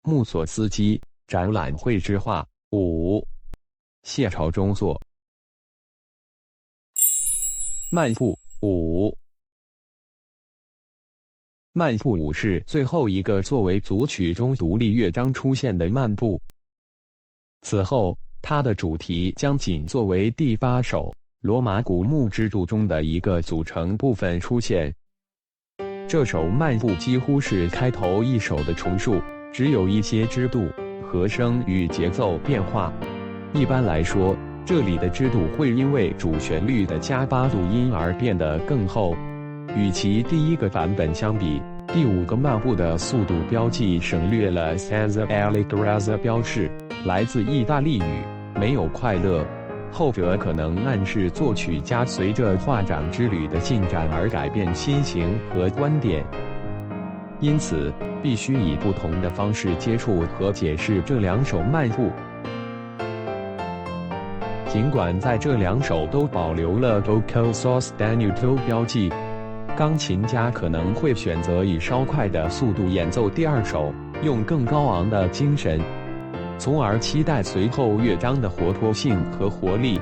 穆索斯基展览会之画5。谢朝中作。漫步5。漫步5是最后一个作为组曲中独立乐章出现的漫步。此后，它的主题将仅作为第8首罗马古墓支柱中的一个组成部分出现。这首漫步几乎是开头一首的重述，只有一些支度、和声与节奏变化。一般来说，这里的支度会因为主旋律的加8度音而变得更厚。与其第一个版本相比，第5个漫步的速度标记省略了 senza allegria 标示，来自意大利语，没有快乐。后者可能暗示作曲家随着画展之旅的进展而改变心情和观点，因此必须以不同的方式接触和解释这2首漫步。尽管在这2首都保留了 vocal sostenuto 标记，钢琴家可能会选择以稍快的速度演奏第2首，用更高昂的精神，从而期待随后乐章的活泼性和活力。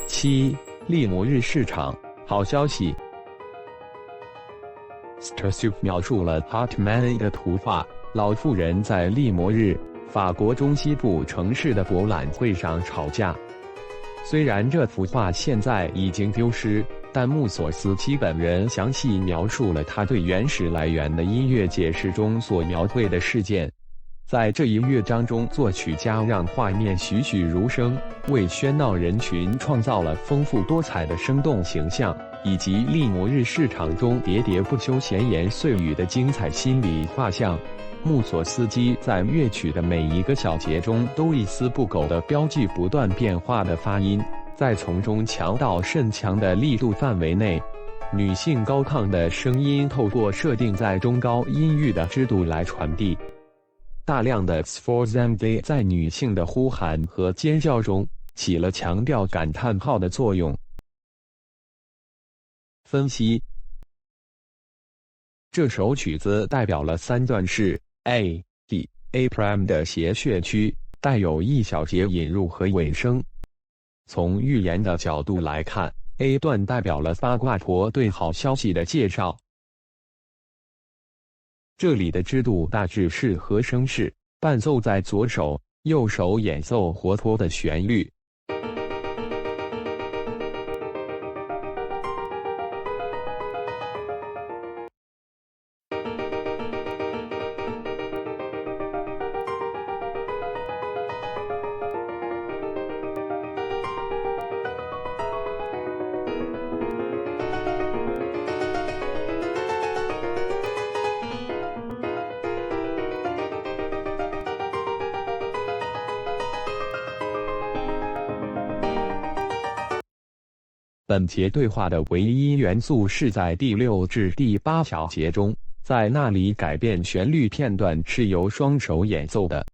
7. 利摩日市场。好消息 Stursup 描述了 Hartmann 的图画，老妇人在利摩日，法国中西部城市的博览会上吵架。虽然这幅画现在已经丢失，但穆索斯基本人详细描述了他对原始来源的音乐解释中所描绘的事件。在这一乐章中，作曲家让画面栩栩如生，为喧闹人群创造了丰富多彩的生动形象，以及利摩日市场中喋喋不休、闲言碎语的精彩心理画像。穆索斯基在乐曲的每一个小节中都一丝不苟地标记不断变化的发音，在从中强到甚强的力度范围内，女性高亢的声音透过设定在中高音域的支度来传递。大量的 sforzando 在女性的呼喊和尖叫中起了强调感叹号的作用。分析：这首曲子代表了3段式 A、D、A' 的谐谑区，带有1小节引入和尾声。从寓言的角度来看， A 段代表了八卦婆对好消息的介绍。这里的支度大致是和声式，伴奏在左手，右手演奏活泼的旋律。本节对话的唯一元素是在第6至第8小节中，在那里改变旋律片段是由双手演奏的。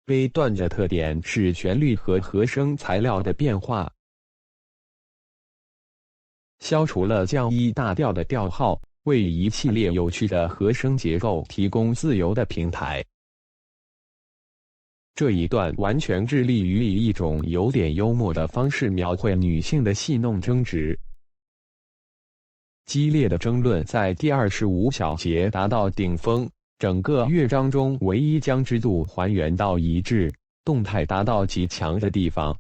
B 段的特点是旋律和和声材料的变化，消除了降1大调的调号，为一系列有趣的和声结构提供自由的平台。这一段完全致力于以一种有点幽默的方式描绘女性的戏弄争执。激烈的争论在第25小节达到顶峰，整个乐章中唯一将支度还原到一致、动态达到极强的地方。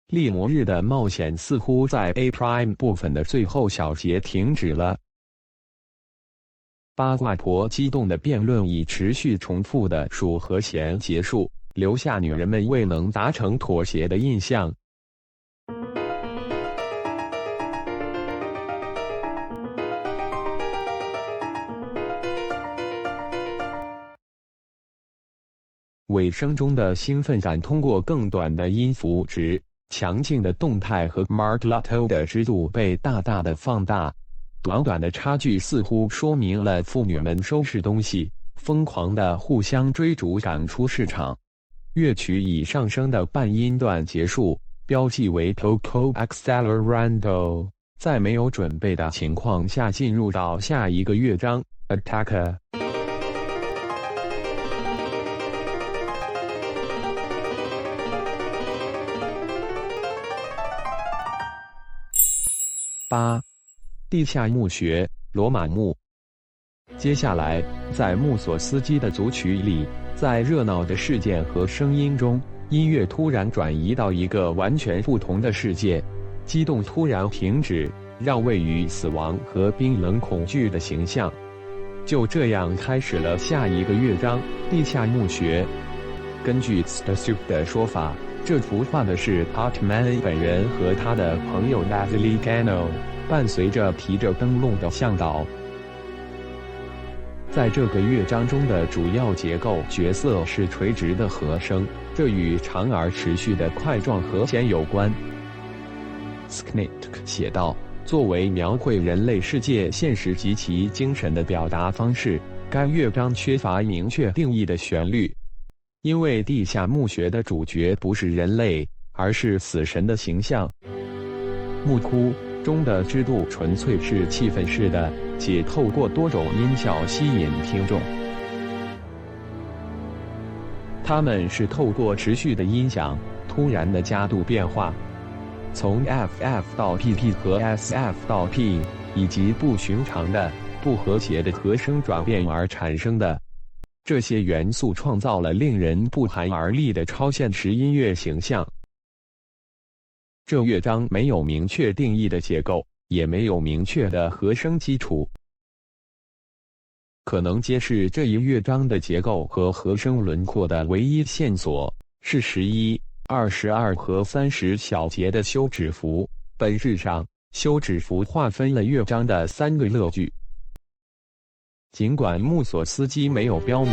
利摩日的冒险似乎在 A' 部分的最后小节停止了。八卦婆激动的辩论以持续重复的数和弦结束，留下女人们未能达成妥协的印象。尾声中的兴奋感通过更短的音符值、强劲的动态和 Mark Lotto 的支度被大大的放大。短短的差距似乎说明了妇女们收拾东西，疯狂地互相追逐赶出市场。乐曲以上升的半音段结束，标记为 Poco Accelerando， 在没有准备的情况下进入到下一个乐章 Attacker。8. 地下墓穴，罗马墓。接下来，在穆索斯基的组曲里，在热闹的事件和声音中，音乐突然转移到一个完全不同的世界，激动突然停止，让位于死亡和冰冷恐惧的形象。就这样开始了下一个乐章——地下墓穴。根据 Stasuk 的说法，这幅画的是 Hartmann 本人和他的朋友 Lazuli Gano， 伴随着提着灯笼的向导。在这个乐章中的主要结构角色是垂直的和声，这与长而持续的块状和弦有关。Sknik 写道，作为描绘人类世界现实及其精神的表达方式，该乐章缺乏明确定义的旋律。因为地下墓穴的主角不是人类，而是死神的形象。墓窟中的支度纯粹是气氛式的，且透过多种音效吸引听众。它们是透过持续的音响、突然的加度变化，从 FF 到 PP 和 SF 到 P， 以及不寻常的、不和谐的和声转变而产生的。这些元素创造了令人不寒而栗的超现实音乐形象。这乐章没有明确定义的结构，也没有明确的和声基础。可能揭示这一乐章的结构和和声轮廓的唯一线索是11、22和30小节的休止符。本质上，休止符划分了乐章的3个乐句。尽管穆索斯基没有标明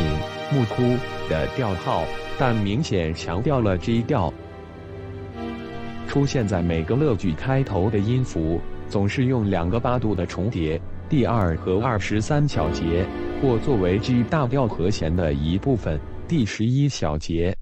墓窟的调号，但明显强调了 G 调。出现在每个乐句开头的音符总是用2个8度的重叠，第2和23小节，或作为 G 大调和弦的一部分，第11小节